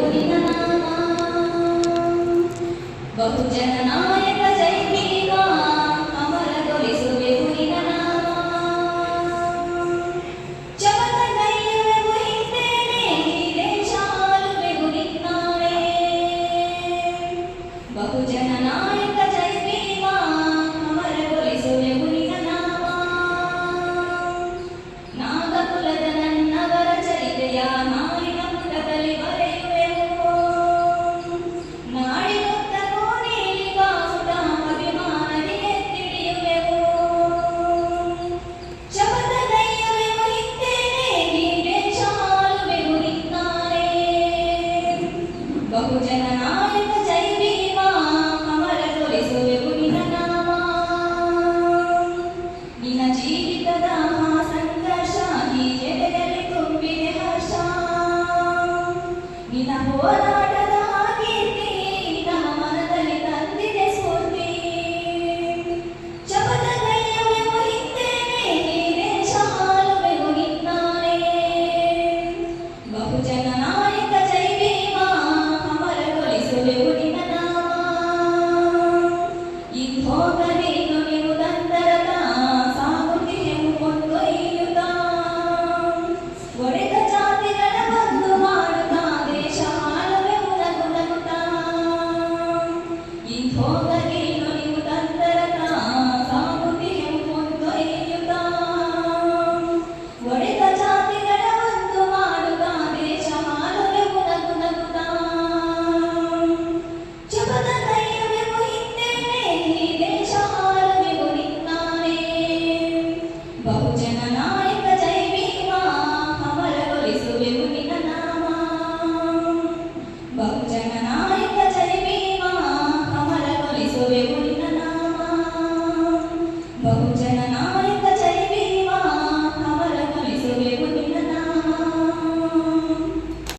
ನಿನ್ನ ನಾಮ ಬಹುಜನ ನಾಯಕ ಜೈ ಭೀಮ ಅಮರಗೊಳಿಸುವೆವು ನಿನ್ನ ನಾಮ ಚಮಕಗೈಯುವೆವು ಹಿಂದೇನೆ ಈ ದೇಶ ಆಳುವೆವು ನಿನ್ನಾಳೆ ಬಹುಜನ ನಾಯಕ ಜೈ ಭೀಮ ಅಮರಗೊಳಿಸುವೆವು ನಿನ್ನ ನಾಮ ನಾಗಕುಲದ ನನ್ನವರ ಚರಿತೆಯ ನಾಡಿನ ಪುಟದಲ್ಲಿ ಬರೆಯುವೆವು ನಾಡಿನುದ್ದಕ್ಕೂ ನೀಲಿ ಬಾವುಟ ಅಭಿಮಾನದಿ ಎತ್ತಿಡಿಯುವೆವು ಶಪಥಗೈಯುವೆವು ಹಿಂದೇನೆ ಈ ದೇಶ ಆಳುವೆವು ನಿನ್ನಾಳೆ ಬಹುಜನ ನಾಯಕ ಜೈ ಭೀಮ ಅಮರಗೊಳಿಸುವೆವು ನಿನ್ನ ನಾಮ ನಿನ್ನ ಜೀವಿತದ ಸಂಘರ್ಷ ಈ ಜಗದಲ್ಲಿ ತುಂಬಿದೆ ಹರ್ಷ ನಿನ್ನ ಹೋರಾಟದ ಕೀರ್ತಿ ನಮ್ಮ ಮನದಲ್ಲಿ ತಂದಿದೆ ಸ್ಫೂರ್ತಿ ಶಪಥಗೈಯುವೆವು ಹಿಂದೇನೆ ಈ ದೇಶ ಆಳುವೆವು ನಿನ್ನಾಳೆ ಬಹುಜನ ನಾಯಕ ಜೈ ಭೀಮ ಅಮರಗೊಳಿಸುವೆವು ನಿನ್ನ ನಾಮ ಇಂದೋಗಲಿ ನುಡಿಯುವುದಂತರದ ಸಾಗುತ್ತಿಹೆವು ಕೊಂಡೊಯ್ಯುತ್ತ ಒಡೆದ ಜಾತಿಗಳ ಬಂದು ಮಾಡುತ್ತಾ ದೇಶ ಆಳುವೆವು ನಗುನಗುತ್ತಾ ಇಂದೋಗಲಿ ನುಡಿಯುವುದಂತರದ ಸಾಗುತ್ತಿಹೆವು ಕೊಂಡೊಯ್ಯುತ್ತ ಒಡೆದ ಜಾತಿಗಳ ಬಂದು ಮಾಡುತ್ತಾ ದೇಶ ಆಳುವೆವು ನಗುನಗುತ್ತಾ ಶಪಥಗೈಯುವೆವು ಹಿಂದೇನೆ ಈ ದೇಶ ಆಳುವೆವು ನಿನ್ನಾಳೆ ಬಹುಜನ ನಾಯಕ ಜೈ ಭೀಮ ಅಮರಗೊಳಿಸುವೆವು ನಿನ್ನ ನಾಮ ಬಹುಜನ ನಾಯಕ ಜೈ ಭೀಮ ಅಮರಗೊಳಿಸುವೆವು ನಿನ್ನ ನಾಮ ಬಹುಜನ